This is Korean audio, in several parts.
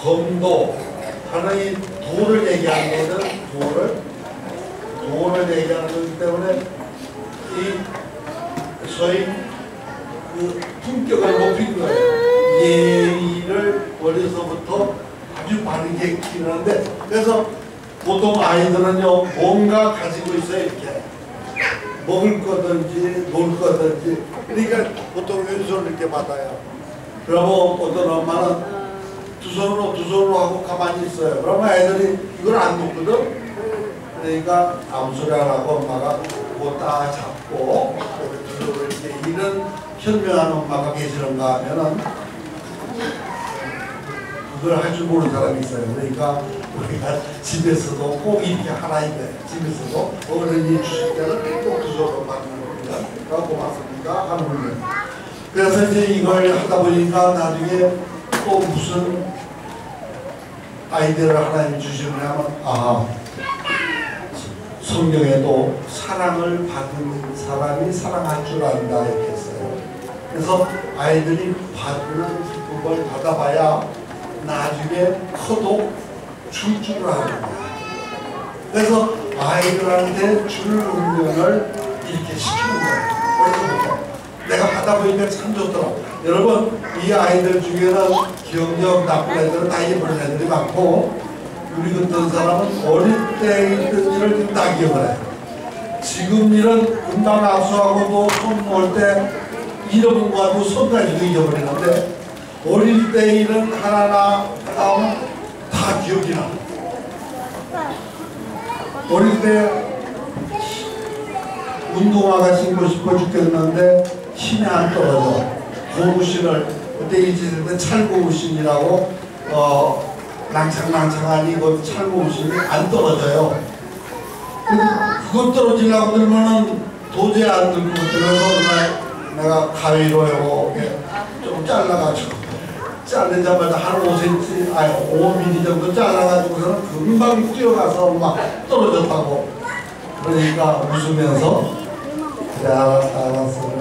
검도 하나의 도를 얘기하는 거는 도를 얘기하는 거기 때문에 이 소위 그 품격을 높이는 거예요. 예의를 어려서부터 아주 바르게 키우는데, 그래서 보통 아이들은요 뭔가 가지고 있어요. 이렇게 먹을 거든지 놀 거든지. 그러니까 보통 왼손을 이렇게 받아요. 그러면 어떤 엄마는 두 손으로 하고 가만히 있어요. 그러면 애들이 이걸 안 놓거든. 그러니까 아무 소리 안 하고 엄마가 그거 딱 잡고 두 손으로 이렇게, 이런 현명한 엄마가 계시는가 하면은 그걸 할 줄 모르는 사람이 있어요. 그러니까 우리가 집에서도 꼭 이렇게 하라 이거예요. 집에서도 어른이 주실 때는 꼭 두 손으로 받는 겁니다. 고맙습니다 하는 거예요. 그래서 이제 이걸 하다 보니까 나중에 또 무슨 아이디어를 하나님이 주시냐면, 성경에도 사랑을 받은 사람이 사랑할 줄 안다 이렇게 했어요. 그래서 아이들이 받는 기쁨을 받아봐야 나중에 커도 줄 줄 아는 거예요. 그래서 아이들한테 줄 운명을 이렇게 시키는 거예요. 내가 받아보니까 참 좋더라. 여러분, 이 아이들 중에는 기억력 나쁜 애들은 다 예쁜 애들이 많고, 우리 같은 사람은 어릴 때 있던 일을 다 기억을 해요. 지금 일은 금방 압수하고도 손 놓을 때 잃어본 거 가지고 손 가지고 잊어버리는데, 어릴 때 일은 하나하나 하면 다 기억이 나. 어릴 때 운동화가 신고 싶어 죽겠는데 힘이 안 떨어져. 고무신을, 그때 일제시대 때 찰고무신이라고 낭창낭창하니 그 찰고무신이 안 떨어져요. 그거 떨어지려고 들면은 도저히 안 들고, 그래서 내가 가위로 좀 잘라가지고, 자르자마자 한 5cm, 5mm 정도 잘라가지고서는 금방 뛰어가서 막 떨어졌다고. 그러니까 웃으면서, 그래 알았어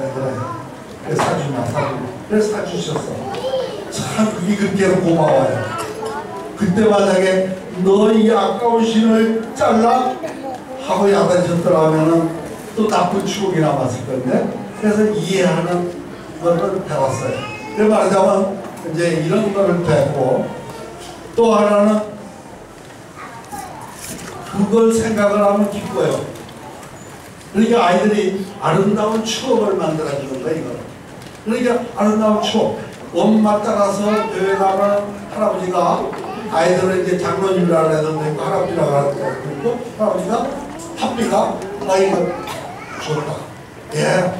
그래 사주마. 그래 사주셨어. 참 그게 그렇게 고마워요. 그때 만약에 너 이 아까운 신을 잘라 하고 야단쳤더라면은 또 나쁜 추억이 남았을 건데, 그래서 이해하는 거를 배웠어요. 그래 말하자면 이제 이런 거를 배웠고, 또 하나는 그걸 생각을 하면 기뻐요. 그러니까 아이들이 아름다운 추억을 만들어주는 거예요, 이거. 그러니까 아름다운 추억. 엄마 따라서 교회 가면 할아버지가, 아이들은 이제 장로님이라고 해도 되고 할아버지라고 해도 되고, 할아버지가 합비가 이거 좋다. 예,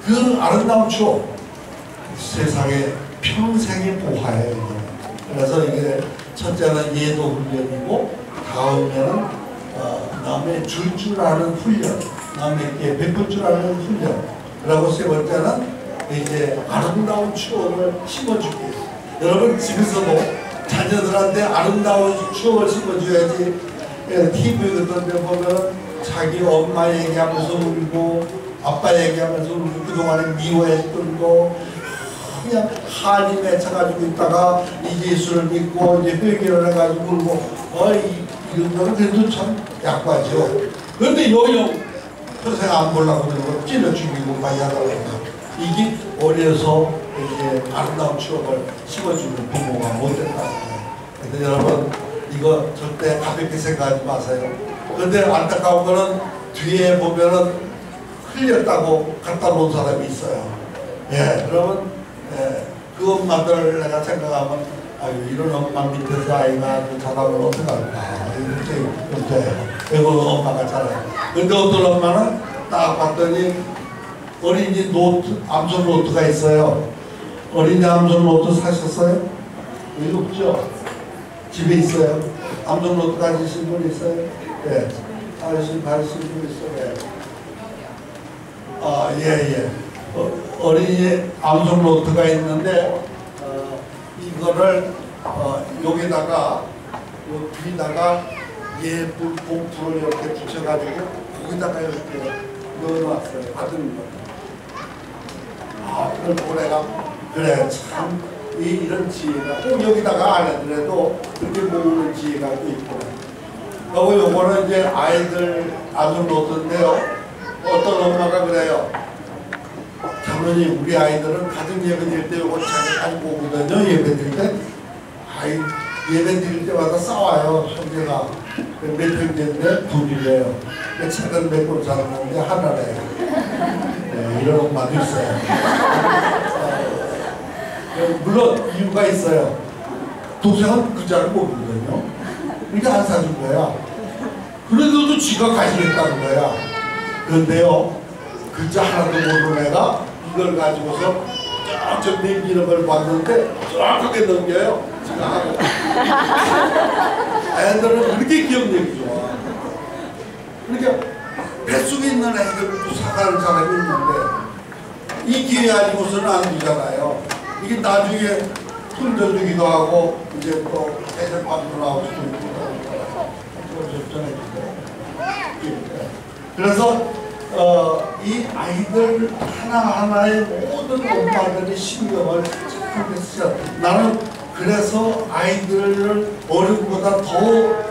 그 아름다운 추억 세상에 평생의 보화예요. 그래서 이게 첫째는 예도 훈련이고, 다음에는 남의 줄 아는 훈련, 남에게 베풀 줄 아는 훈련. 그리고 세 번째는 이제 아름다운 추억을 심어주기. 여러분 집에서도 자녀들한테 아름다운 추억을 심어줘야지. TV 같은 데 보면 자기 엄마 얘기하면서 울고, 아빠 얘기하면서 울고, 그동안에 미워했던 거 그냥 한이 맺혀가지고 있다가 이제 예수를 믿고 이제 회개를 해가지고 울고, 이런 거는 그래도 참 약하죠. 그런데 요요 평생 안 보려고 그러고 찔러 죽이고 많이 하다가 이게 어려서 이렇게 아름다운 추억을 심어주는 부모가 못됐다. 근데 여러분 이거 절대 가볍게 생각하지 마세요. 그런데 안타까운 거는 뒤에 보면은 흘렸다고 갖다 놓은 사람이 있어요. 예, 그러면 그 엄마들 내가 생각하면, 아유 이런 엄마 밑에서 아이가 자라면 어떡할까 이렇게 이거 엄마가 잘해요. 근데 어떤 엄마는 딱 봤더니 어린이 노트, 암송 노트가 있어요. 어린이 암송 노트 사셨어요? 여기 없죠? 집에 있어요. 암송 노트 가지신 분 있어요? 네. 가지신 분 있어요? 네. 예. 어린이 암송 노트가 있는데, 이거를 여기다가 요 뒤에다가 예쁜 봉투를 이렇게 붙여가지고 거기다가 이렇게 넣어놨어요. 받은 거. 그걸 보고 내가 그래 참 이런 지혜가 꼭 여기다가 안 하더라도 그렇게 모으는 지혜가 또 있고. 그리고 요거는 이제 아이들 아주 노트인데요. 어떤 엄마가 그래요. 장모님, 우리 아이들은 가정 예배 드릴 때 요거 잘 보거든요. 예배 드릴 때. 예배 드릴 때마다 싸워요. 형제가. 몇 형제인데 둘이래요. 책은 몇 권 사는데 하나래요. 네, 이런 엄마도 있어요. 물론 이유가 있어요. 동생은 그 자를 모르거든요. 그러니까 안 사준 거야. 그래도 지가 가시겠다는 거야. 그런데요, 글자 하나도 모르는 애가 이걸 가지고서 쫙쫙 넘기는 걸 봤는데 정확하게 넘겨요. 지가 하고. 애들은 그렇게 기억력이 좋아. 그러니까 뱃속에 있는 애들도 사가는 사람이 있는데 이 기회 아니고서는 안 되잖아요. 이게 나중에 손져주기도 하고 이제 또 애들 밥도 나오고 그래서 이 아이들 하나하나의 모든 엄마들의 신경을 착하게 쓰죠. 나는 그래서 아이들을 어른보다 더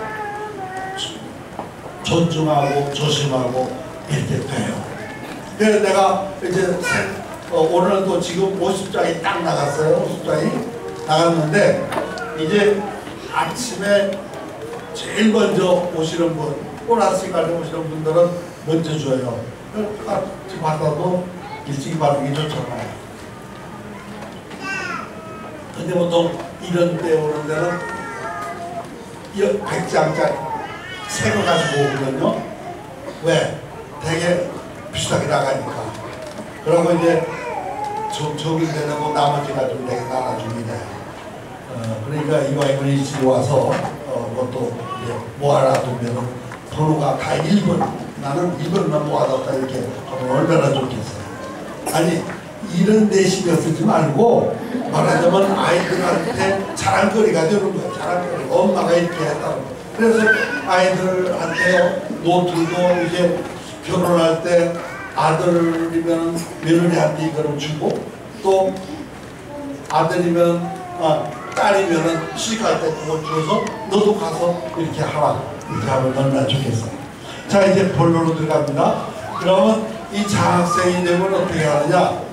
존중하고 조심하고 이렇게 돼요. 그래서 내가 이제 오늘도 지금 50장이 딱 나갔어요. 50장이 나갔는데 이제 아침에 제일 먼저 오시는 분, 보너스 시간에 오시는 분들은 먼저 줘요. 같이 받아도 일찍 받는 게 좋잖아요. 근데 보통 이런 때 오는 데는 100장짜리 새 거 가지고 오거든요. 왜? 되게 비싸게 나가니까. 그러고 이제 적이 되는 거 나머지가 좀 되게 나눠주게 돼요. 그러니까 이왕이면 일찍 와서 그것도 이제 모아놔두면 번호가 다 1번, 나는 1번만 모아뒀다 이렇게 하면 얼마나 좋겠어요. 아니 이런 데 신경 쓰지 말고 말하자면 아이들한테 자랑거리가 되는 거야. 자랑거리. 엄마가 이렇게 했다는 거. 그래서 아이들한테 노트도 이제 결혼할 때 아들이면 며느리한테 이거를 주고 또 아들이면 딸이면 시집갈 때 그걸 줘서 너도 가서 이렇게 하라. 이렇게 하면 얼마나 좋겠어요. 자 이제 본론으로 들어갑니다. 그러면 이 장학생이 되면 어떻게 하느냐.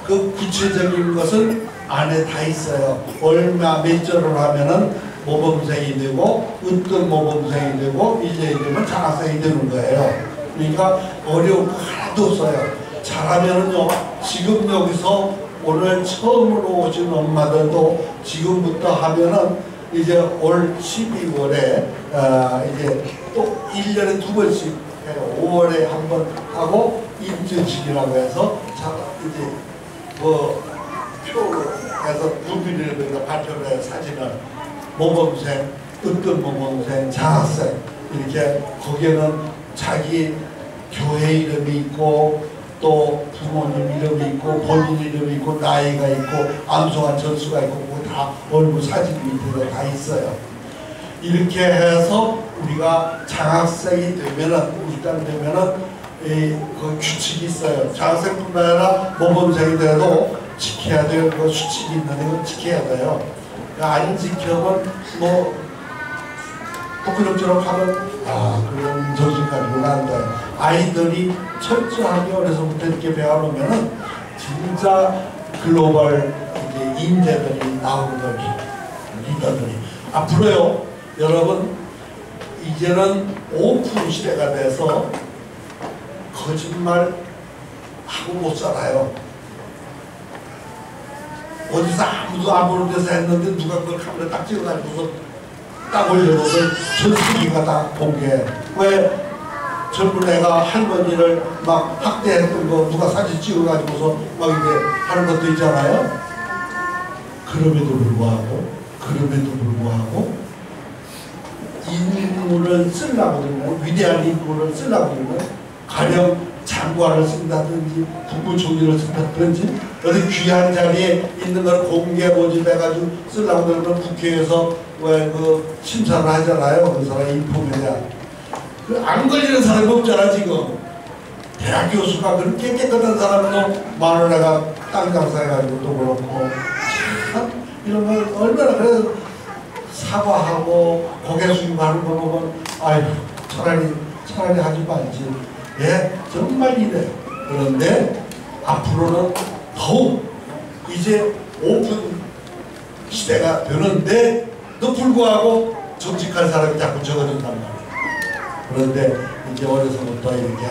그 구체적인 것은 안에 다 있어요. 얼마 몇 절을 하면은 모범생이 되고 어떤 모범생이 되고 1년이 되면 장학생이 되는 거예요. 그러니까 어려운 거 하나도 없어요. 잘하면은요 지금 여기서 오늘 처음으로 오신 엄마들도 지금부터 하면은 이제 올 12월에 이제 또 1년에 2번씩 해요. 5월에 한 번 하고 인증식이라고 해서 이제 표로 해서 구비를 발표를 해서 사진을 모범생, 어떤 모범생, 장학생 이렇게 거기에는 자기 교회 이름이 있고 또 부모님 이름이 있고 본인 이름이 있고 나이가 있고 암송한 전수가 있고 다 얼굴 사진 밑에 다 있어요. 이렇게 해서 우리가 장학생이 되면은 일단 되면은 그 규칙이 있어요. 장학생뿐만 아니라 모범생이 돼도 지켜야 될 그 수칙이 있는데 그건 지켜야 돼요. 안 지켜면 뭐 또 그럭저럭 하면 그런 정신 가지고는 안 돼요. 아이들이 철저하게 어려서부터 이렇게 배워놓으면은 진짜 글로벌 이제 인재들이 나오는 거지. 리더들이. 앞으로요, 여러분, 이제는 오픈 시대가 돼서 거짓말 하고 못 살아요. 어디서 아무도 안 보는 데서 했는데 누가 그걸 카메라 딱 찍어가지고서 딱 올려놓으면 전 세계가 다 공개해. 왜 젊은 애가 할머니를 막 학대했던 거 누가 사진 찍어가지고서 막 이게 하는 것도 있잖아요. 그럼에도 불구하고 인물을 쓰려고 그러면 위대한 인물을 쓰려고 그러면 가령 장관을 쓴다든지 국무총리를 쓴다든지 어디 귀한 자리에 있는 걸 공개 모집해가지고 쓰려고 그러면 국회에서 왜 그 심사를 하잖아요. 그 사람 인품에 대한 그 안 걸리는 사람이 없잖아. 지금 대학 교수가 그렇게 깨끗한 사람도 마누라가 땅 장사해가지고 또 그렇고 참 이런 걸 얼마나 그래서 사과하고 고개 숙이고 하는 거 보면 아유 차라리 하지 말지. 예, 정말 이래요. 그런데 앞으로는 더욱 이제 오픈 시대가 되는데도 불구하고 정직한 사람이 자꾸 적어진단 말이에요. 그런데 이제 어려서부터 이렇게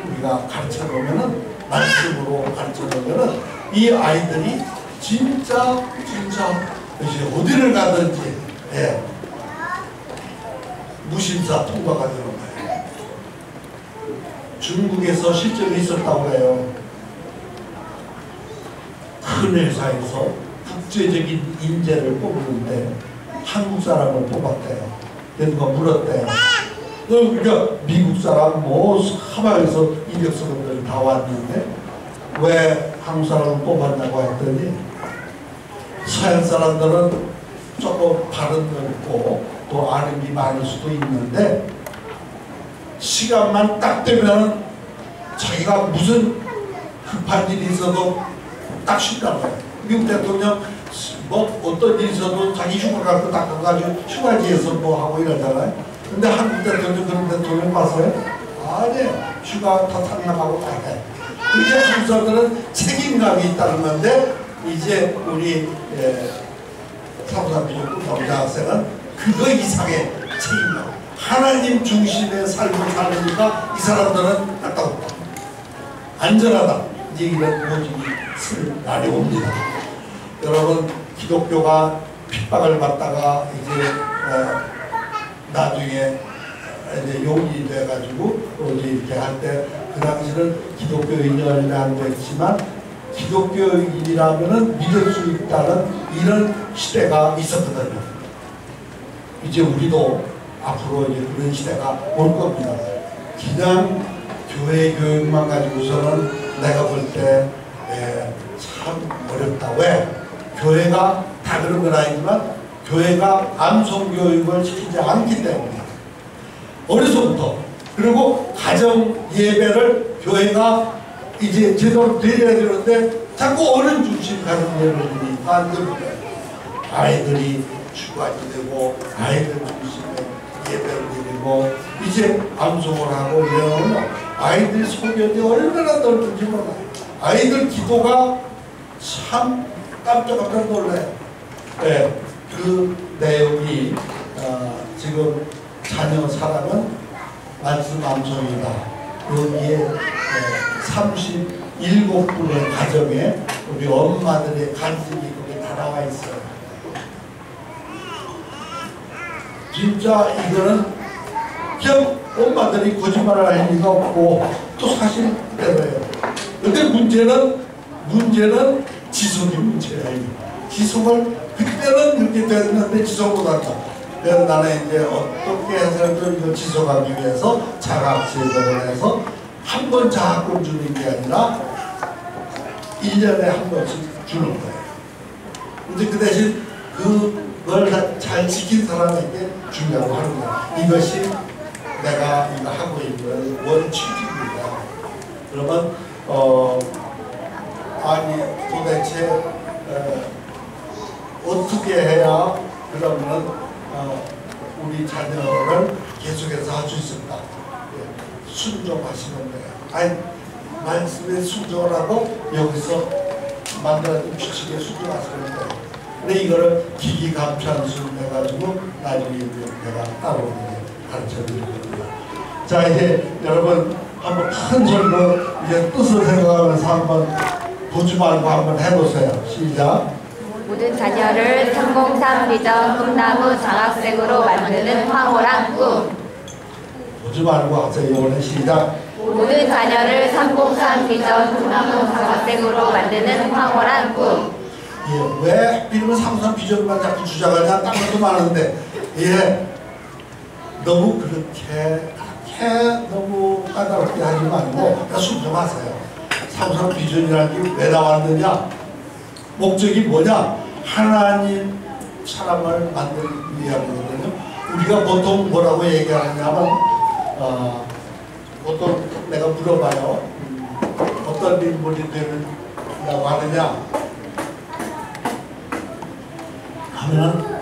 우리가 가르쳐 보면은, 말씀으로 가르쳐 보면은 이 아이들이 진짜 이제 어디를 가든지 예, 무심사 통과가 되는 거예요. 중국에서 실적이 있었다고 해요. 큰 회사에서 국제적인 인재를 뽑는데 한국 사람을 뽑았대요. 그래서 물었대요. 그러니까 미국 사람 뭐 사방에서 이력서들이 다 왔는데 왜 한국 사람을 뽑았냐고 했더니, 서양 사람들은 조금 발음 넓고 또 아는 게 많을 수도 있는데 시간만 딱 되면 자기가 무슨 급한 일이 있어도 딱 쉰다고 해요. 미국 대통령 뭐 어떤 일이 있어도 자기 휴가 갖고 딱 가가지고 휴가지에서 뭐 하고 이러잖아요. 근데 한국 대통령 그런 대통령 봤어요? 아니에요. 휴가 다 탕감하고 다 해. 그게 한국 사람들은 책임감이 있다는 건데, 이제 우리 사부상비족 남자학생은 그거 이상의 책임감, 하나님 중심의 삶을 살으니까 이 사람들은 따뜻하다, 안전하다, 이제 이런 모습이 쓸 날이 옵니다. 여러분, 기독교가 핍박을 받다가 이제 나중에 이제 용이 돼가지고 이제 이렇게 할 때, 그 당시는 기독교인이라고 했지만 기독교인이라면은 믿을 수 있다는 이런 시대가 있었거든요. 이제 우리도 앞으로 이제 그런 시대가 올 겁니다. 그냥 교회 교육만 가지고서는 내가 볼 때 참 어렵다. 왜? 교회가 다 그런 건 아니지만 교회가 암송 교육을 시키지 않기 때문에 어려서부터, 그리고 가정 예배를 교회가 이제 제대로 드려야 되는데 자꾸 어른 중심 가정 예배를 만들고 아이들이 주관이 되고 아이들 중심의 예배를 드리고 이제 암송을 하고 이러면 아이들 소견이 얼마나 넓은지 몰라요. 아이들 기도가 참 깜짝깜짝 놀라요. 네, 그 내용이 지금 자녀 사랑은 말씀 암송이다. 여기에 37분의 가정에 우리 엄마들의 간증이 거기 다 나와 있어요. 진짜 이거는 그냥 엄마들이 거짓말을 할 리가 없고 또 사실대로예요. 근데 문제는 지속이 문제예요. 지속을 그때는 그렇게 됐는데 지속 못한다. 그래서 나는 이제 어떻게 해서든 이걸 지속하기 위해서 장학제도를 해서 한 번 장학금 주는 게 아니라 1년에 한 번씩 주는 거예요. 근데 그 대신 그걸 잘 지킨 사람에게 주려고 하는 거야. 이것이 내가 이거 하고 있는 원칙입니다. 그러면 아니 도대체 어떻게 해야 그러면 우리 자녀를 계속해서 할 수 있을까? 순종하시는 거예요. 아니 말씀에 순종을 하고 여기서 만들어진 규칙에 순종하시는 거예요. 근데 이거를 기기감찬수 해가지고 나중에 내가 따로 가르쳐 드릴 겁니다. 자, 이제 여러분 한번 큰 소리로 이제 뜻을 생각하면서 한번 보지 말고 한번 해보세요. 시작. 모든 자녀를 303 비전 꿈나무 장학생으로 만드는 황홀한 꿈. 보지 말고 하세요. 이번에 시작. 모든 자녀를 303 비전 꿈나무 장학생으로 만드는 황홀한 꿈. 예, 왜 이러면 303 비전만 자꾸 주장하냐? 딴 것도 많은데, 예, 너무 그렇게 너무 까다롭게 하지 말고 그냥 순종하세요. 303 비전이라는 게 왜 나왔느냐? 목적이 뭐냐? 하나님 사람을 만들기 위함이거든요. 우리가 보통 뭐라고 얘기하냐면 보통 내가 물어봐요. 어떤 인물이 되려고 하느냐? 하면은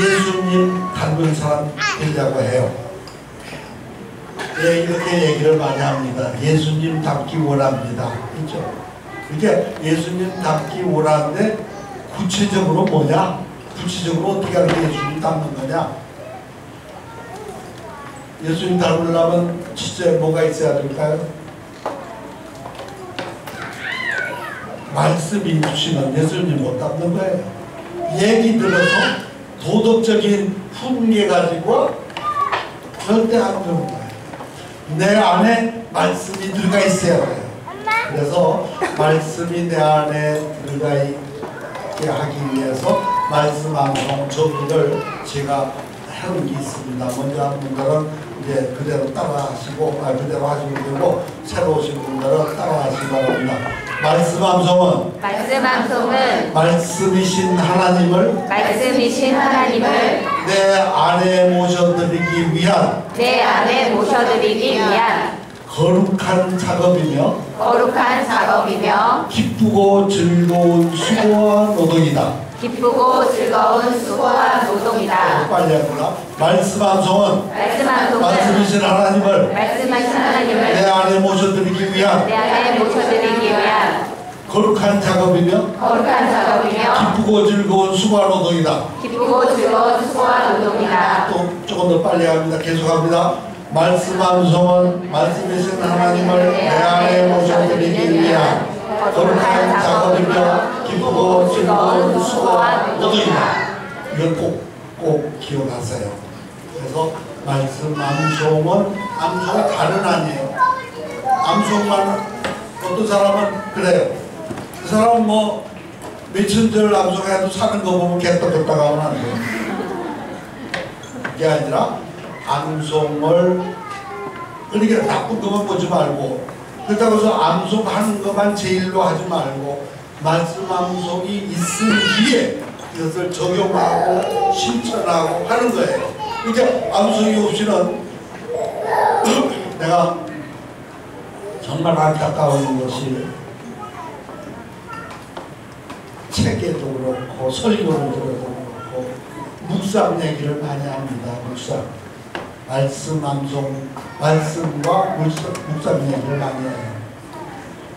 예수님 닮은 사람 되려고 해요. 예, 이렇게 얘기를 많이 합니다. 예수님 닮기 원합니다. 그렇죠? 이게 예수님 닮기 원하는데 구체적으로 뭐냐? 구체적으로 어떻게 하는 게 예수님 닮는 거냐? 예수님 닮으려면 진짜 뭐가 있어야 될까요? 말씀이 주시면 예수님 못 닮는 거예요. 얘기 들어서 도덕적인 훈계 가지고 절대 안 되는 거예요. 내 안에 말씀이 들어가 있어야 돼요. 그래서 말씀이 내 안에 들어가 있게 하기 위해서 말씀 방송 정리를 제가 하는 게 있습니다. 먼저 한 분들은 이제 그대로 따라하시고 그대로 하시면 되고 새로 오신 분들은 따라하시기 바랍니다. 말씀 방송은 말씀이신 하나님을 내 안에 모셔드리기 위한 거룩한 작업이며 기쁘고 즐거운 수고와 노동이다. 빨리 하구나. 말씀 방송은 말씀이신 하나님을 내 안에 모셔드리기 위한 거룩한 작업이며 기쁘고 즐거운 수고와 노동이다. 또 조금 더 빨리 합니다. 계속합니다. 말씀 방송은 말씀이신 하나님을 내 안에 모셔드리기 위한 거룩한 작업이며 기쁘고 즐거운 수고와 노동이다. 이걸 꼭 기억하세요. 그래서 말씀 암송은 다른 아니에요. 암송만 어떤 사람은 그래요. 그 사람은 뭐 며칠 암송해도 사는 거 보면 개떡개떡 하면 안 돼요. 그게 아니라 암송을 그러니까 나쁜 것만 보지 말고 그렇다고 해서 암송하는 것만 제일로 하지 말고 말씀 암송이 있으기에 이것을 적용하고 실천하고 하는 거예요. 이게 암송이 없이는 내가 정말 안타까운 것이 책에도 그렇고 설교를 들어도 그렇고 묵상 얘기를 많이 합니다. 묵상 말씀 암송 말씀과 묵상 얘기를 많이 해요.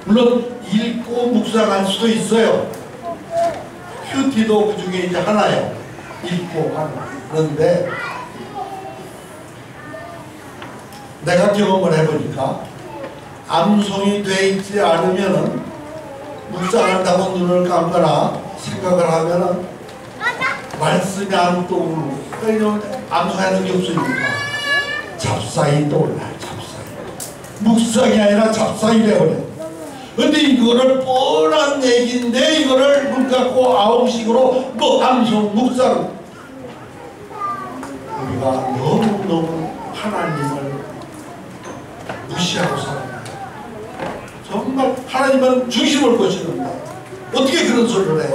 물론 읽고 묵상할 수도 있어요. 큐티도 그 중에 이제 하나예요. 읽고 하는. 그런데 내가 경험을 해보니까 암송이 돼 있지 않으면은 묵상한다고 눈을 감거나 생각을 하면은 말씀이 안 떠오르고 암송하는 게 없으니까 잡사이 떠올라요. 잡사이. 묵상이 아니라 잡사이 되어버려요. 근데 이거를 뻔한 얘기인데 이거를 문 갖고 아웅식으로 뭐 암송 묵상 우리가 너무너무 하나님을 무시하고 살아요. 정말 하나님은 중심을 보시는데 어떻게 그런 소리를 해요?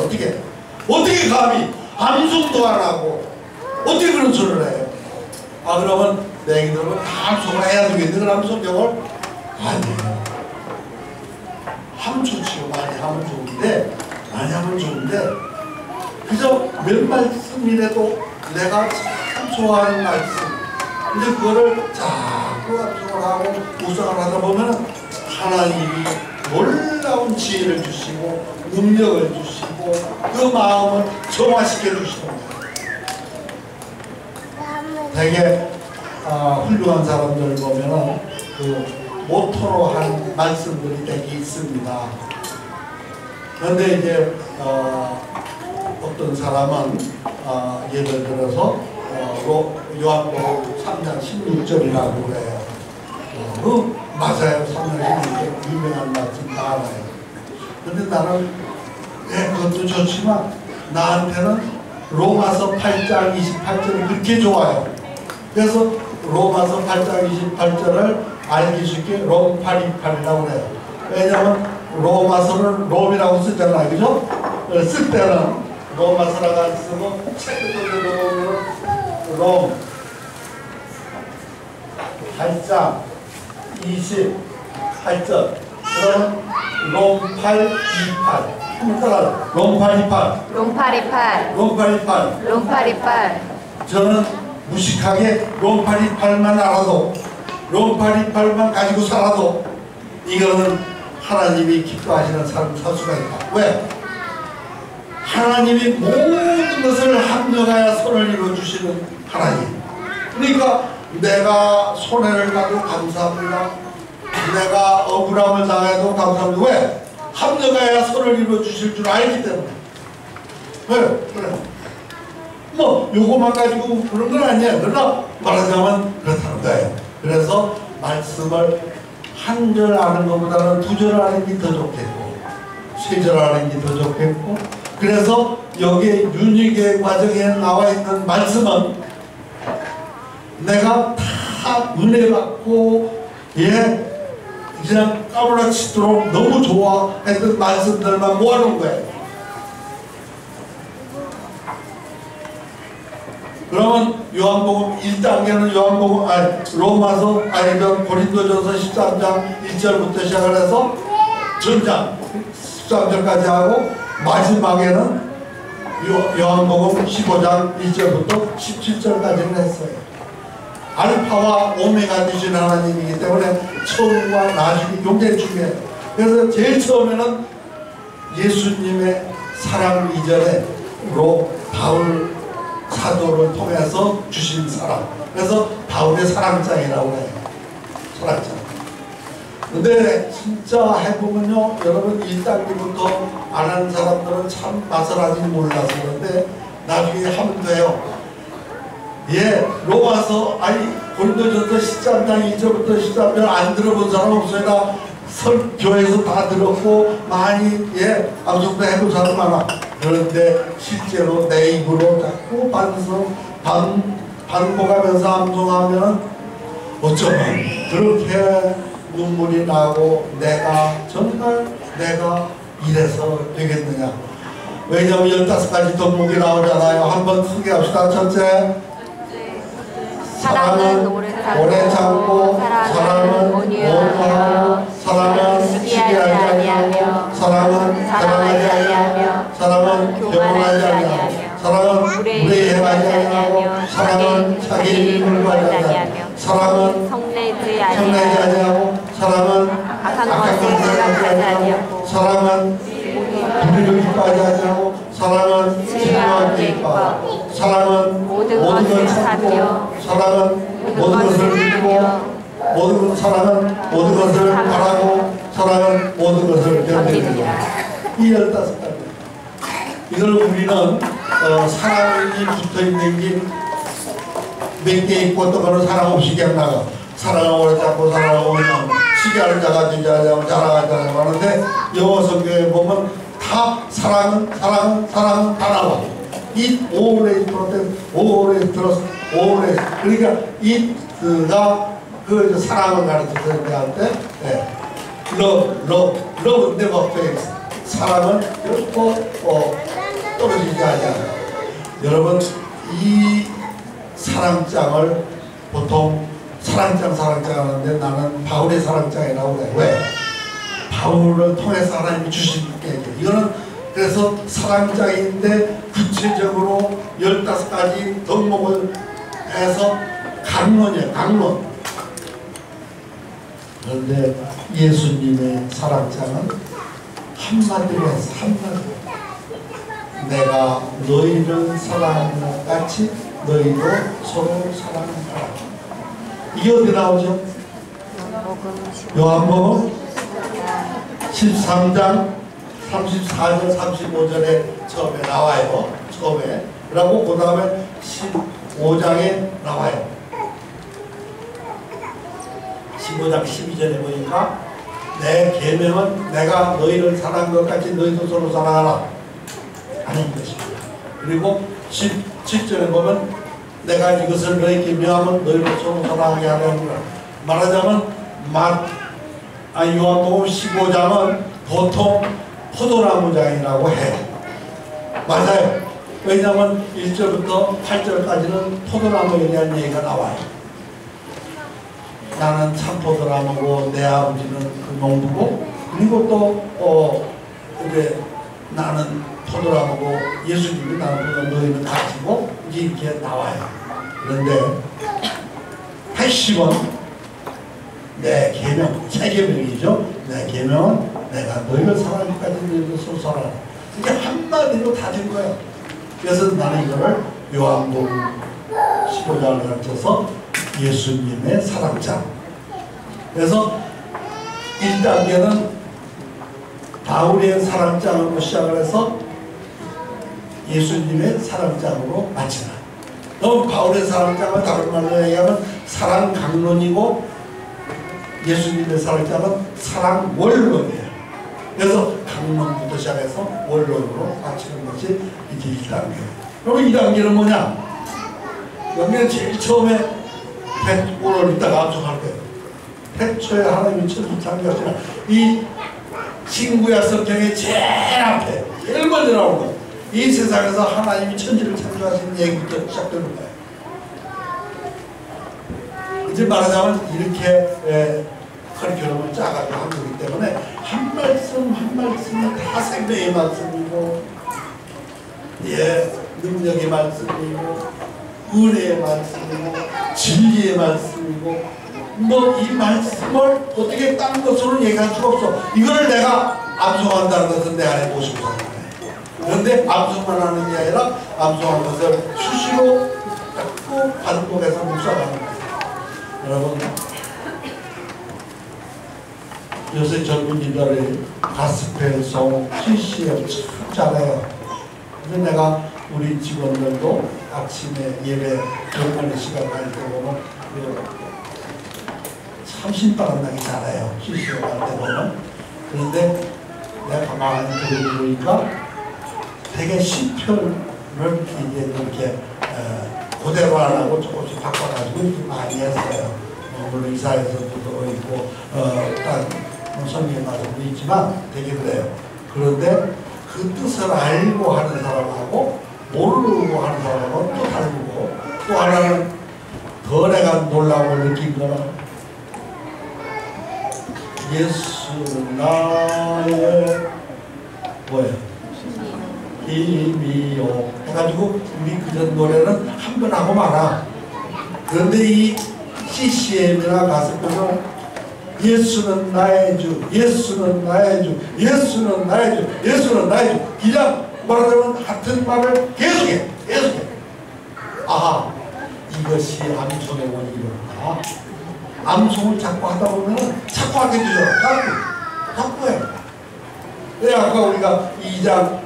어떻게 감히 암송도 안 하고 어떻게 그런 소리를 해요? 그러면 내 얘기들은 다 암송을 해야 되겠는데 그 암송경을 아니에요. 하면 좋지요. 많이 하면 좋은데 그저 몇 말씀이라도 내가 참 좋아하는 말씀 근데 그거를 자꾸 암송을 하고 묵상을 하다 보면 하나님이 놀라운 지혜를 주시고 능력을 주시고 그 마음을 정화시켜 주시는 거예요. 되게 훌륭한 사람들 보면은 그 모토로 한 말씀들이 되게 있습니다. 그런데 이제 어떤 사람은 예를 들어서 요한복음 3장 16절이라고 그래요. 맞아요. 3장 16절 유명한 말씀 다 알아요. 근데 나는 그것도 좋지만 나한테는 로마서 8장 28절이 그렇게 좋아요. 그래서 로마서 8장 28절을 알기 쉽게 롬 828이라고 그래요. 왜냐하면 로마서를 롬이라고 쓰잖아요. 그죠? 쓸 때는 로마서라고 안 쓰고 책을 보면 롬 8장 28절 그러면 롬 828 한번 따라. 롬파리팔. 롬파리팔. 롬파리팔. 롬파리팔. 저는 무식하게 롬파리팔만 알아도, 롬파리팔만 가지고 살아도 이거는 하나님이 기뻐하시는 삶을 살 수가 있다. 왜? 하나님이 모든 것을 합력하여 선을 이루어주시는 하나님. 그러니까 내가 손해를 봐도 감사합니다. 내가 억울함을 당해도 감사합니다. 왜? 합력하여 선을 이루어주실 줄 알기 때문에. 왜? 그래. 뭐 요거만 가지고 그런 건 아니야. 그러나 말하자면 그렇다는 거예요. 그래서 말씀을 한 절 아는 것보다는 두 절 아는 게 더 좋겠고, 세 절 아는 게 더 좋겠고, 그래서 여기에 윤희계 과정에 나와 있는 말씀은 내가 다 은혜 받고 그냥 까무라치도록 너무 좋아했던 말씀들만 모아놓은 거예요. 그러면 요한복음 1단계는 로마서 고린도전서 13장 1절부터 시작을 해서 전장 13절까지 하고 마지막에는 요한복음 15장 1절부터 17절까지는 했어요. 알파와 오메가 되신 하나님이기 때문에 처음과 나중이 굉장히 중요해요. 그래서 제일 처음에는 예수님의 사랑 이전에로 바울 사도를 통해서 주신 사랑. 그래서 바울의 사랑장이라고 해요. 사랑장. 근데 진짜 해보면요, 여러분 1단계부터 안 하는 사람들은 참 맛을 아직 몰라서 그런데 나중에 하면 돼요. 로마서 고린도전서 13장 2절부터 13절 안 들어본 사람 없어요. 다 교회에서 다 들었고 많이 암송도 해본 사람 많아. 그런데 실제로 내 입으로 자꾸 반복하면서 암송하면 어쩌면 그렇게 눈물이 나고 정말 내가 이래서 되겠느냐. 왜냐하면 15가지 덕목이 나오잖아요. 한번 소개합시다. 첫째, 사랑은 오래 참고, 사랑은 온유하고, 사랑은 시기하지 아니하며, 사랑은 사랑하지 아니하며, 사랑은 교만하지 아니하며, 사랑은 무례 행하지 아니하며, 사랑은 자기 일을 구하지 아니하며, 사랑은 성내지 아니하고, 사랑은 악한 것을 생각하지 아니하고, 사랑은 불의를 기뻐하지 아니하고, 사랑은 진노함께 기뻐하고, 사랑은 모든 것을 참고, 사랑은 모든 것을 믿고, 사랑은 모든 것을 바라고, 사랑은 모든 것을 견디느니라. 이 15가지. 이걸 우리는 사랑이 붙어있는 게 몇 개 있고 또 그런 사랑 없이 그냥 나가. 사랑을 오래 잡고 사랑을 오래 잡고 시기하는 자가 되지 않냐고 자랑하자고 하는데 영어 성경에 보면 다 사랑은 다 나와. It always protect, always trust, always. 그러니까 it가 그 사랑을 가르쳐서 우리한테 love never fails. 사랑은 결코 떨어지지 않아요. 여러분 이 사랑장을 보통 사랑장 하는데 나는 바울의 사랑장이라고 그래. 왜? 바울을 통해서 하나님이 주신 게 이거는 그래서 사랑장인데 구체적으로 15가지 덕목을 해서 강론이에요. 강론. 그런데 예수님의 사랑장은 한마디로 해서 한마디로 내가 너희를 사랑하는 것 같이 너희도 서로 사랑하라. 이게 어디 나오죠? 요한복음 13장 34절 35절에 처음에 나와요. 처음에. 그리고 그 다음에 15장에 나와요. 15장 12절에 보니까 내 계명은 내가 너희를 사랑한 것 같이 너희도 서로 사랑하라 하는 것입니다. 그리고 17절에 보면 내가 이것을 너희에게 명하면 너희를 서로 사랑하게 하려는 거야. 말하자면 요한복음 15장은 보통 포도나무장이라고 해요. 맞아요. 왜냐하면 1절부터 8절까지는 포도나무에 대한 얘기가 나와요. 나는 참 포도나무고 내 아버지는 그 농부고, 그리고 또 이제 나는 포도나무고 예수님이 나는 포도나무 너희는 가지고 이렇게 나와요. 그런데 80원 내 계명, 새 계명이죠. 내 계명은 내가 너희를 사랑할 때까지 너희를 소설하라. 이게 한마디로 다 된 거예요. 그래서 나는 이거를 요한복음 15장을 가르쳐서 예수님의 사랑장. 그래서 1단계는 바울의 사랑장으로 시작을 해서 예수님의 사랑장으로 마치라. 그럼 바울의 사랑장은 다른 말로 얘기하면 사랑 강론이고 예수님의 사랑장은 사랑 원론이에요. 그래서 강론부터 시작해서 원론으로 마치는 것이 이제 1단계예요. 그럼 2단계는 뭐냐? 여기는 제일 처음에 오늘 이따가 암송할 거예요. 태초에 하나님이 천지 창조하시나 이 신구약 성경의 제일 앞에 제일 먼저 나오는 거. 이 세상에서 하나님이 천지를 창조하신 얘기부터 시작되는 거예요. 이제 말하자면 이렇게 커리큘럼을 짜가지고 한 거기 때문에 한 말씀 한 말씀이 다 생명의 말씀이고 능력의 말씀이고 은혜의 말씀이고 진리의 말씀이고 뭐 이 말씀을 어떻게 다른 것으로는 얘기할 수가 없어. 이거를 내가 암송한다는 것은 내 안에 모시고 사는 거예요. 그런데 암송만 하는 게 아니라 암송한 것을 수시로 자꾸 반복해서 묵상하는 거예요. 여러분 요새 젊은이들이 가스펠송, CCM 참 잘해요. 근데 내가 우리 직원들도 아침에 예배 경건의 시간 갈 때 보면 참 신바람 나게 잘해요. CCM 갈 때 보면. 그런데 내가 가만히 들어보니까 되게 시편을 이렇게 그대로 안 하고 조금씩 바꿔가지고 이렇게 많이 했어요. 물론 이사에서도 들어있고 성경에 말씀도 있지만 되게 그래요. 그런데 그 뜻을 알고 하는 사람하고 모르고 하는 사람하고 또 다르고 또 하나는 더 내가 놀라움을 느낀 거는 예수 나의 뭐예요? 힘이요 해가지고 우리 그전 노래는 한 번 하고 말아. 그런데 이 CCM이나 가스펠은 예수는 나의 주, 예수는 나의 주, 예수는 나의 주, 예수는 나의 주. 그냥 말하자면 같은 말을 계속해. 아하, 이것이 암송의 원리구나. 암송을 자꾸 하다 보면 자꾸 하게 되죠. 자꾸 해. 네, 아까 우리가 2장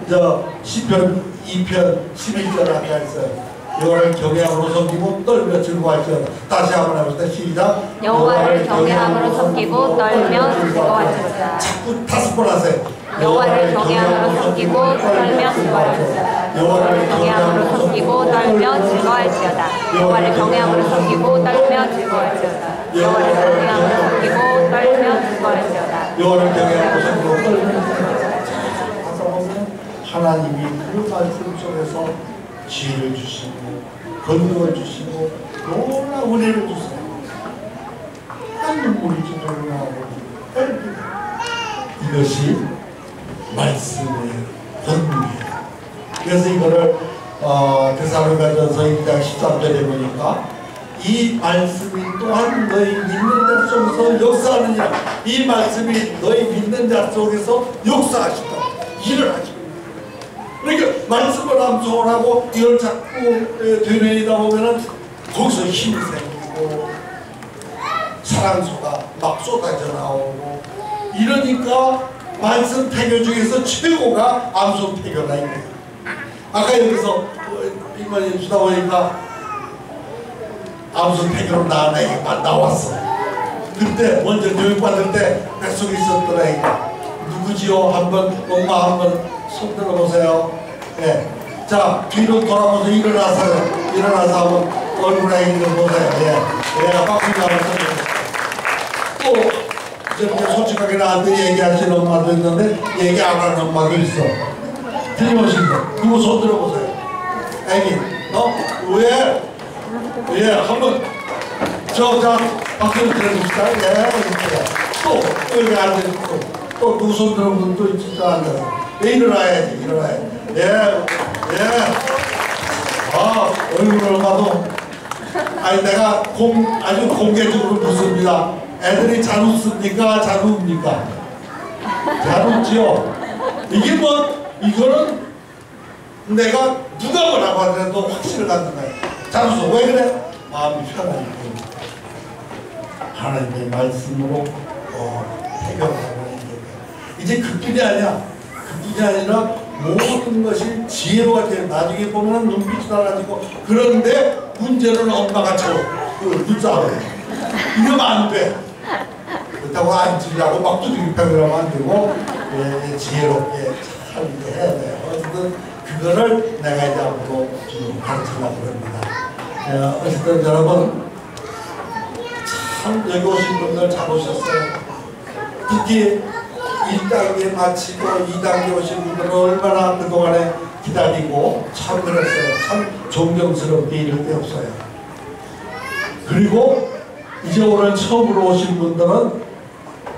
시편 2편 11절 아까 했어요. 여호와를 경외함으로 섬기고 떨며 즐거워할지어다. 다시 한번 해봅시다. 시작. 여호와를 경외함으로 섬기고 떨며 즐거워할지어다. 자꾸 5번 하세요. 여호와를 경외함으로 섬기고 떨며 즐거워할지어다. 여호와를 경외함으로 섬기고 떨며 즐거워할지어다. 여호와를 경외함으로 섬기고 떨며 즐거워할지어다. 여호와를 경외함으로 섬기고 떨며 즐거워할지어다. 여호와를 경외함으로 섬기고 떨며 즐거워할지어다. 하다 보면 하나님이 그 말씀 속에서 지혜를 주시고 권능을 주시고 놀라운 은혜를 주세요. 한 눈물이 주저로 나오고 이것이 말씀의 권능이에요. 그래서 이거를 데살로니가전서 2장 13절에 보니까 이 말씀이 또한 너희 믿는 자 속에서 역사하느니라. 이 말씀이 너희 믿는 자 속에서 역사하신다. 일을 하십니다. 그러니까 말씀을 암송을 하고 이걸 자꾸 되뇌이다 보면은 거기서 힘이 생기고 사랑소가 막 쏟아져 나오고 이러니까 말씀 태교 중에서 최고가 암송 태교다 이거예요. 아까 여기서 이만희 주다 보니까 암송 태교로 나에게 나왔어. 그때 먼저 교육받을 때 뱃속에 있었더라 이거. 누구지요? 한번 엄마 한번 손 들어보세요. 예. 자, 뒤로 돌아보세요. 일어나서요. 일어나서 한번 얼굴에 있는 거 보세요. 예. 박수를 한번 쳐주세요. 또, 이렇게 솔직하게 나한테 얘기하시는 엄마도 있는데, 얘기 안 하는 엄마도 있어. 틀림없습니다. 누구 손 들어보세요. 애기, 왜? 예, 한번, 자, 박수를 드려봅시다. 예, 이렇게. 또, 여기 앉아있고, 또 누구 손 들어보면 또 있지, 앉아서. 일어나야지, 일어나야지. 예, 예. 아, 얼굴을 봐도. 아니, 내가 아주 공개적으로 묻습니다. 애들이 잘 웃습니까? 잘 웃습니까? 잘 웃지요? 이게 뭐, 이거는 내가 누가 뭐라고 하더라도 확신을 갖는 거야. 잘 웃어. 왜 그래? 마음이 편하니까. 하나님의 말씀으로 해결하는 게 이제 그뿐이 아니야. 그뿐이 아니라 모든 것이 지혜로가 돼. 나중에 보면 눈빛이 달라지고. 그런데 문제는 엄마가 눈싸움. 이러면 안 돼. 그렇다고 앉으려고 막 두들기 패고 하면 안 되고 지혜롭게 잘 해야 돼요. 어쨌든 그거를 내가 이제 앞으로 좀 가르치려고 합니다. 어쨌든 여러분 참 여기 오신 분들 잘 오셨어요. 특히 1단계 마치고 2단계 오신 분들은 얼마나 그동안에 기다리고 참 그랬어요. 참 존경스럽게 이럴 데 없어요. 그리고 이제 오늘 처음으로 오신 분들은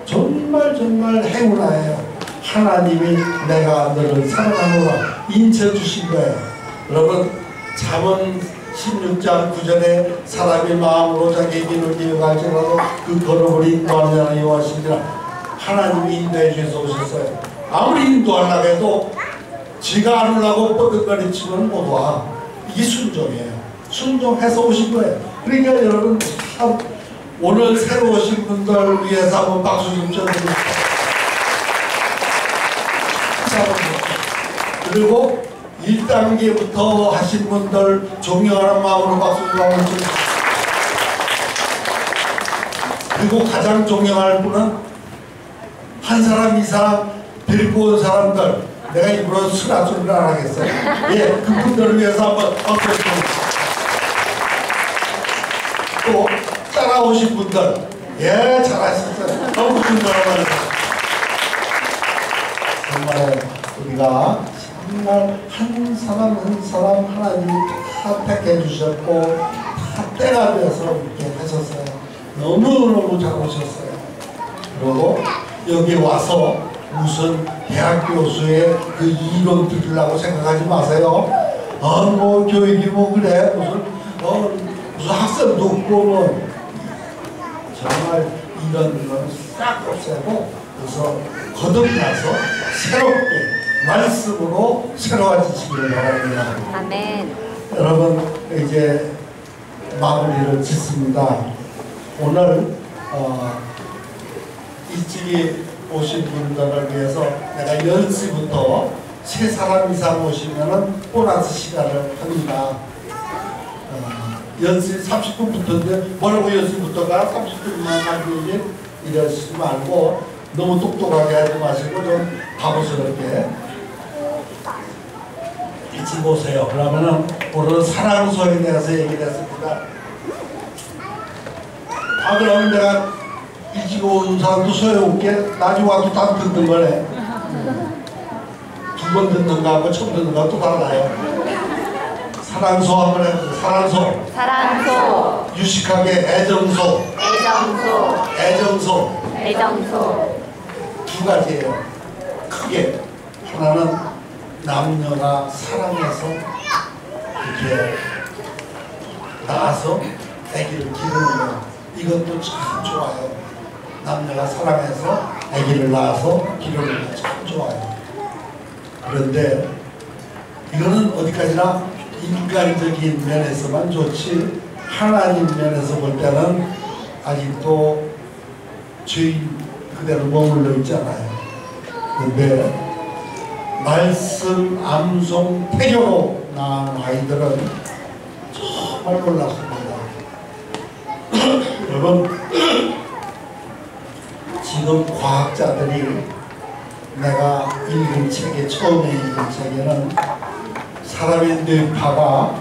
정말 행운아예요. 하나님이 내가 너를 사랑하노라 인쳐주신 거예요. 여러분 잠언 16장 9절에 사람이 마음으로 자기 길을 이어갈지라도 그 걸음을 인도하는 자는 여호와시니라. 하나님이 인도해 주셔서 오셨어요. 아무리 인도하려고 해도 지가 안 오려고 뻗어거리치면 못 와. 이게 순종이에요. 순종해서 오신 거예요. 그러니까 여러분 참 오늘 새로 오신 분들 위해서 한번 박수 좀 쳐드립니다. 그리고 1단계부터 하신 분들 존경하는 마음으로 박수 좀 한번 쳐주세요. 그리고 가장 존경할 분은 한 사람, 이 사람 데리고 온 사람들, 내가 일부러 수라소리를 안 하겠어요. 예, 그분들을 위해서 한번 박수 좀. 또 따라오신 분들, 예, 잘하셨어요. 너무 존경합니다. 정말 우리가 정말 한 사람 한 사람 하나님이 다 택해 주셨고 다 때가 돼서 이렇게 하셨어요. 너무너무 잘 오셨어요. 그리고 여기 와서 무슨 대학 교수의 그 이론 들으려고 생각하지 마세요. 뭐 교육이 뭐 그래 무슨 학생도 없고 뭐 정말 이런 건 싹 없애고 그래서 거듭나서 새롭게 말씀으로 새로워지시기를 바랍니다. 아멘. 여러분 이제 마무리를 짓습니다. 오늘 일찍이 오신 분들을 위해서 내가 10시부터 3사람 이상 오시면은 보너스 시간을 합니다. 10시 30분부터인데 뭐라고 10시부터가 30분만 하지 이러시지 말고 너무 똑똑하게 하지 마시고 좀 바보스럽게 일찍 오세요. 그러면은 오늘 사랑소에 대해서 얘기를 했습니다. 그럼 내가 일찍 온 사람도 소용없게 나중에 와도 다 듣는 거네. 2번 듣는 거하고 처음 듣는 거하고 또 달라요. 사랑소 한번 해보세요. 사랑소. 유식하게 애정소. 애정소. 2가지예요. 크게. 하나는 남녀가 사랑해서 이렇게 낳아서 아기를 기르는 거. 이것도 참 좋아요. 남녀가 사랑해서 아기를 낳아서 기르는 거 참 좋아요. 그런데 이거는 어디까지나 인간적인 면에서만 좋지 하나님 면에서 볼 때는 아직도 죄인 그대로 머물러 있잖아요. 그런데 말씀 암송 태교로 낳은 아이들은 정말 놀랍습니다. 여러분 지금 과학자들이 내가 읽은 책에 처음에 읽은 책에는 사람의 뇌파가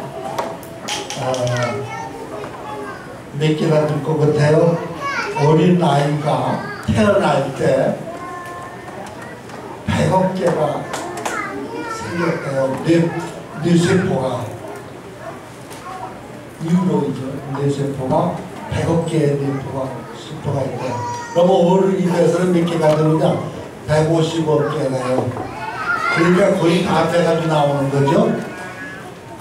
몇 개나 될 것 같아요. 어린 아이가 태어날 때 100억 개가 생겼대요. 뇌세포가 뉴로이죠. 뇌세포가 100억 개의 뇌세포가 있대요. 그럼 어른 입에서는 몇 개가 되느냐? 150억 개나요. 그러니까 거의 다 돼가지고 나오는 거죠.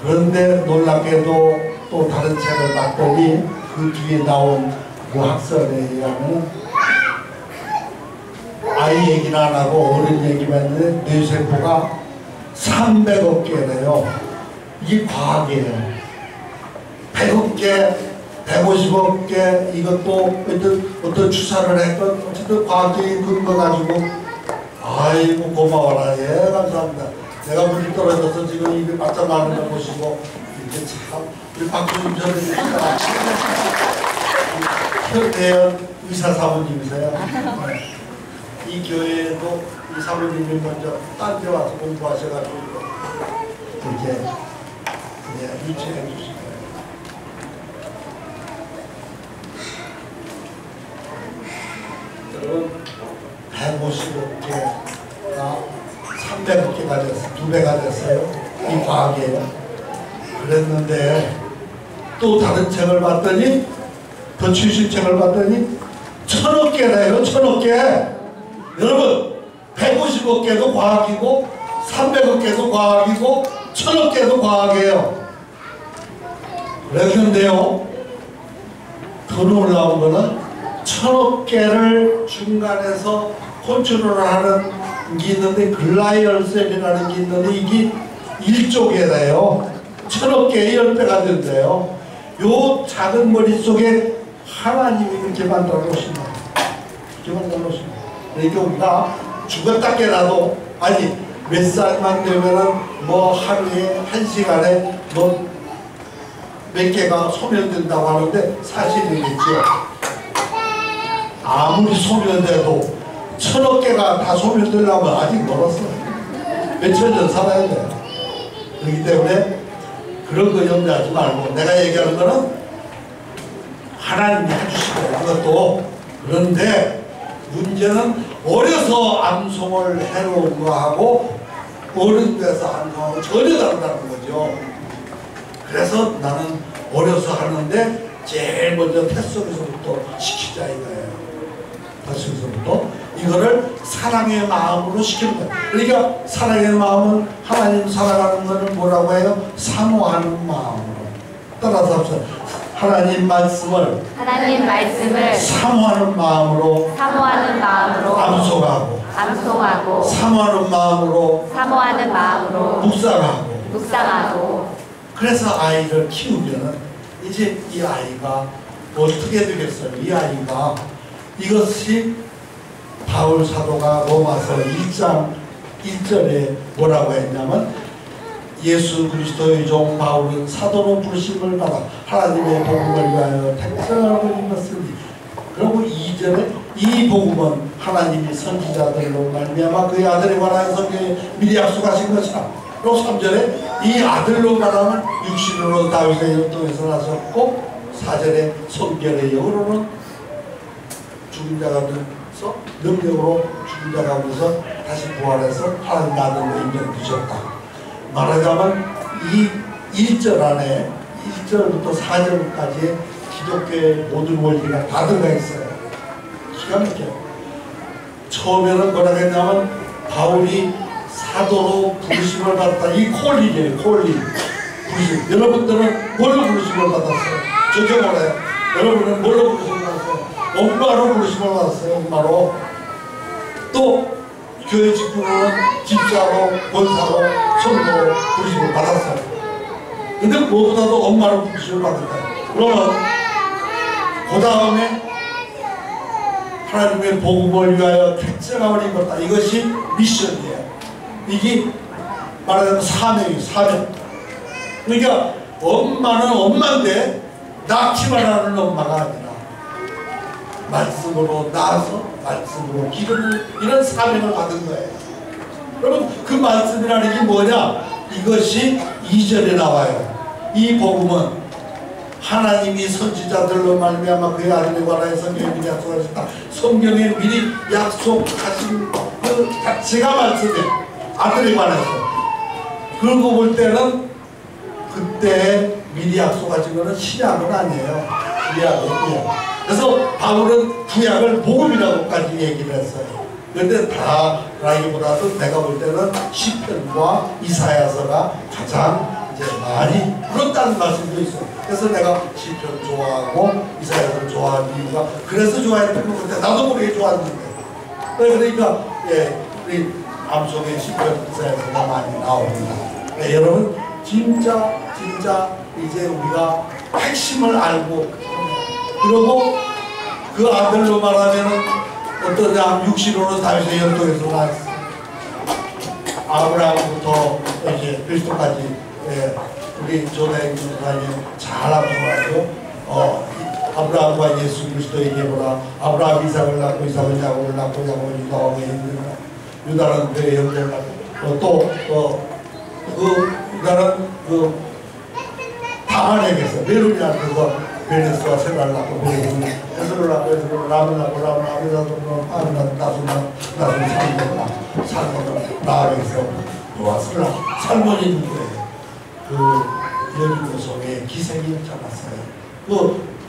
그런데 놀랍게도 또 다른 책을 봤더니 그 뒤에 나온 그 학설에 의하면 아이 얘기는 안 하고 어른 얘기만 했는데 뇌세포가 300억 개래요. 이게 과학이에요. 100억 개, 150억 개, 이것도 어떤 주사를 했건 어쨌든 과학적인 근거 가지고 아이고 고마워라. 예, 감사합니다. 내가 물이 떨어져서 지금 입에 바짝 마른 걸 보시고 이렇게 참 우리 박수님 선생님 현대현 의사 사모님이세요. 이 교회에도 이 사모님이 먼저 딴 데 와서 공부하셔가지고 이렇게 유치해 주신 거예요. 여러분 150억개가 300억개가 됐어요. 2배가 됐어요. 이 과학이에요. 그랬는데 또 다른 책을 봤더니 더 최신 책을 봤더니 1000억 개래요. 1000억 개. 여러분 150억 개도 과학이고 300억 개도 과학이고 1000억 개도 과학이에요. 그랬는데요 더 놀라운 거는 1000억 개를 중간에서 컨트롤을 하는 게 있는데 글라이얼셀이라는 게 있는데 이게 1조 개래요. 1000억 개의 10배가 된대요. 요 작은 머릿속에 하나님이 이렇게 만들어 놓으신 거예요. 이렇게 만들어 놓으신 거예요. 그러니까 우리가 죽었다 깨나도 아니 몇 살만 되면은 뭐 하루에 1시간에 뭐 몇 개가 소멸된다고 하는데 사실이겠죠. 아무리 소멸돼도 1000억 개가 다 소멸되려면 아직 멀었어요. 몇천 년 살아야 돼요. 그렇기 때문에 그런 거 염려하지 말고 내가 얘기하는 거는 하나님이 해주신 거예요. 그것도. 그런데 문제는 어려서 암송을 해놓은 거하고 어른 돼서 암송하고 전혀 다르다는 거죠. 그래서 나는 어려서 하는데 제일 먼저 뱃속에서부터 시키자 이거예요. 뱃속에서부터 이거를 사랑의 마음으로 시키는 거예요. 그러니까 사랑의 마음은 하나님 사랑하는 거는 뭐라고 해요? 사모하는 마음으로. 따라서 합시다. 하나님 말씀을 사모하는 마음으로 암송하고 사모하는 마음으로 묵상하고 그래서 아이를 키우면은 이제 이 아이가 어떻게 되겠어요? 이 아이가 이것이 바울 사도가 로마서 1장 1절에 뭐라고 했냐면 예수 그리스도의 종 바울은 사도로 부르심을 받아 하나님의 복음을 위하여 택정하고 입었으니 그리고 2절에 이 복음은 하나님이 선지자들로 말미암아 그의 아들에 관하여 성경에 미리 약속하신 것이라. 그리고 3절에 이 아들로 말하면 육신으로 다윗의 혈통에서 나섰고 4절에 성결의 영으로는 죽은 자 가운데서 능력으로 죽은 자 가운데서 다시 부활해서 하나님 아들로 인정되셨다. 말하자면 이 1절 안에 1절부터 4절까지의 기독교의 모든 원리가 다 들어가 있어요. 기가 막혀요. 처음에는 뭐라고 했냐면 바울이 사도로 부르심을 받았다. 이 콜링이에요. 콜링. 부르심. 여러분들은 뭘로 부르심을 받았어요? 저게 뭐래요? 여러분은 뭘로 부르심을 받았어요? 엄마로 부르심을 받았어요. 엄마로. 또 교회 직분으로는 집사로, 권사로, 성도로 부르심을 받았어요. 근데 무엇보다도 엄마로 부르심을 받은 거예요. 그러면 그 다음에 하나님의 복음을 위하여 택정함을 입었다. 이것이 미션이에요. 이게 말하자면 사명이에요. 사명. 그러니까 엄마는 엄마인데 낳기만 하는 엄마가 아니라 말씀으로 낳아서 말씀으로 기르는 이런 사명을 받은 거예요. 여러분 그 말씀이라는 게 뭐냐? 이것이 2절에 나와요. 이 복음은 하나님이 선지자들로 말미암아 그의 아들에 관하여 성경에 미리 약속하셨다. 성경에 미리 약속하신 그 자체가 말씀이에요. 아들에 관해서. 그러고 볼 때는 그때 미리 약속하신 거는 신약은 아니에요. 구약이에요. 그래서 바울은 구약을 복음이라고까지 얘기를 했어요. 그런데 다 라기보다도 내가 볼 때는 시편과 이사야서가 가장 이제 많이 불었다는 말씀도 있어요. 그래서 내가 시편 좋아하고 이사야서를 좋아하는 이유가 그래서 좋아했던 것 같아. 나도 모르게 좋아했는데. 그러니까 우리 암송의 시편 이사야서가 많이 나옵니다. 여러분 진짜 이제 우리가 핵심을 알고 그리고 그 아들로 말하면은 어떠냐 육신으로 다윗의 혈통에서 나왔어. 아브라함부터 이제 그리스도까지 우리 조대 목사님 잘 암송하죠. 아브라함과 예수 그리스도에게 보라. 아브라함 이삭을 낳고 이삭은 야곱을 낳고 야곱은 유다와 유다는 그의 형제를 낳고 유다는 다만에게서 메론이한테서 베네스와 세라를 낳고 베네스는 에스를 낳고 에스를 람을 낳고 람을 아비다도 아를 낳고 나서는 살몬을 나아에서 놓았으나 살몬이 누구예요? 그 여리고 속에 기생이 잡았어요.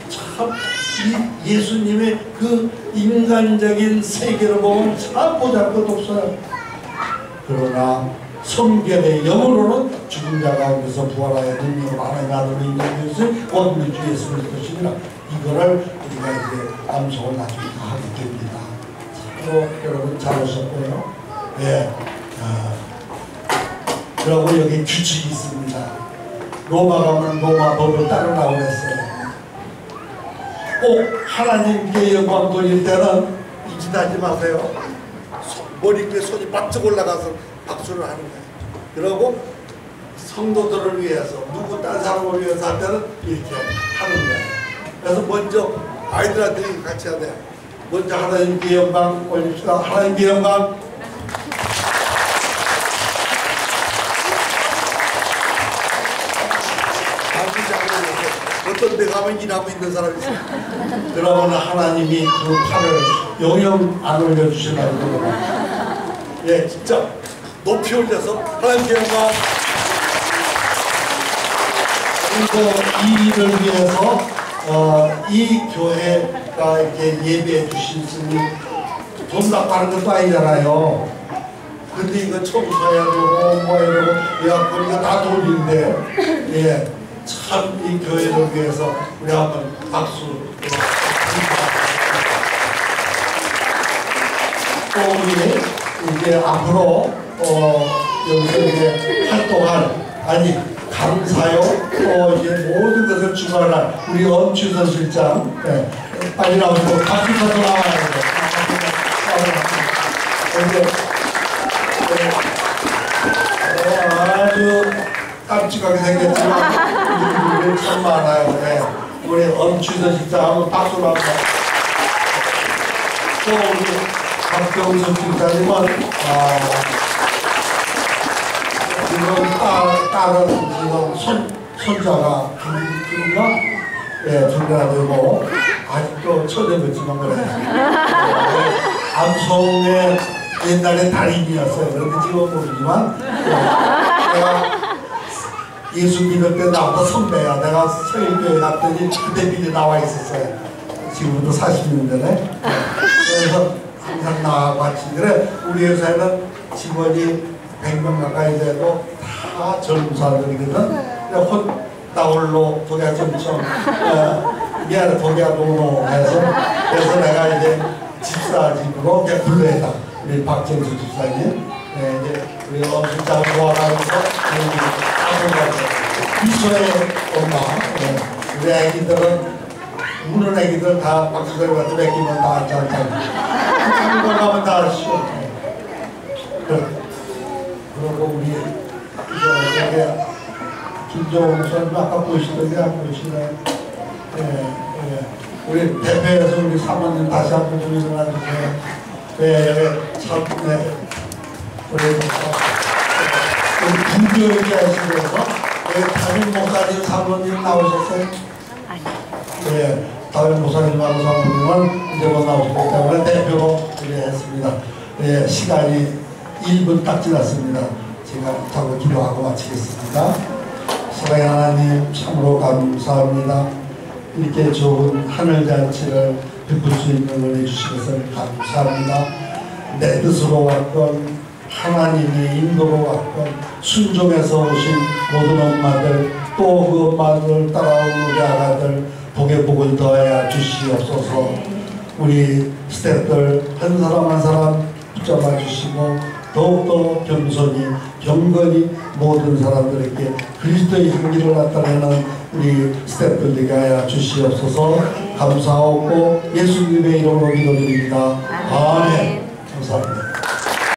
참 이 예수님의 그 인간적인 세계를 보면 참 보잘것 없어요. 그러나 성경의 영으로는 죽은 자 가운데서 부활하여 능력으로 하나님 아들을 인정해 주신 원리 주 예수 그리스도시니라. 이거를 우리가 이제 암송을 나중에 다 하게 됩니다. 또 여러분 잘 오셨고요. 그리고 여기 규칙이 있습니다. 로마 가면 로마 법을 따르라고 했어요. 꼭 하나님께 영광 돌릴 때는 이짓하지 마세요. 머리 위에 손이 바짝 올라가서 박수를 하는 거예요. 그리고 성도들을 위해서 누구 딴 사람을 위해서 할 때는 이렇게 하는 거예요. 그래서 먼저 아이들한테 같이 해야 돼요. 먼저 하나님께 영광 올립시다. 하나님께 영광. 어떤 데 가면 일하고 있는 사람이 있어요. 그러면 하나님이 그 팔을 영영 안 올려주시려고 진짜 높이 올려서 하나님께 영광. 그리고 이 일을 위해서 이 교회가 이렇게 예배해 주신 스님 돈 다 파는 것도 아니잖아요. 근데 이거 청소해야 되고 뭐 해야 되고 이거 다 돈인데 참 이 교회를 위해서 우리 한번 박수. 또 우리 이제 앞으로 여기서 이제 활동할 감사요 또 이제 모든 것을 주관할 우리 엄추선 실장 빨리 나오시고 박수 쳐서 나와야 돼요. 아주 깜찍하게 생겼지만 우리 참 많아요. 우리 엄추선 실장 한번 박수로 한번. 또 우리 박경수 실장님은 지금 딸은 지금 손자가 둘이나 되고 아직도 초대받지만 그래. 암송의 옛날에 달인이었어요. 그런데 지금 모르지만 내가 예수 믿을 때 나보다 선배야. 내가 서일교회 갔더니 그때 미리 나와 있었어요. 지금부터 40년 전에. 그래서 항상 나하고 같이 그래. 우리 회사에는 직원이 100명 가까이 되고 다 젊은 사람들이거든. 나 홀로 독야 점점 미안해 독야 노노 해서 그래서 내가 이제 집사집으로 그냥 불러야다. 우리 박정수 집사님 이제 우리 엄실장 도와가면서 미소의 엄마 우리 애기들은 우는 애기들 다 박수들 같은 애기면 다 짠짠 한국 가면 다 시원해. 그리고 우리 여기 김종훈 선생님 아까 보시던데 안 보시나요? 우리 대표에서 우리 사모님 다시 한번 좀 일어나주세요. 참 우리 분교육이 하시면서 담임 목사님 사모님 나오셨어요? 담임 목사님하고 사모님은 이제 곧 나오셨기 때문에 대표로 했습니다. 시간이 1분 딱 지났습니다. 제가 하고 기도하고 마치겠습니다. 사랑의 하나님 참으로 감사합니다. 이렇게 좋은 하늘잔치를 베풀 수 있는 은혜 주신 것을 감사합니다. 내 뜻으로 왔건 하나님의 인도로 왔건 순종해서 오신 모든 엄마들 또 그 엄마들 따라온 우리 아가들 복에 복을 더하여 주시옵소서. 우리 스태프들 한 사람 한 사람 붙잡아 주시고 더욱더 겸손히 경건히 모든 사람들에게 그리스도의 향기를 나타내는 우리 스태프들 되게 하여 주시옵소서. 감사하고 예수님의 이름으로 기도드립니다. 아멘. 감사합니다.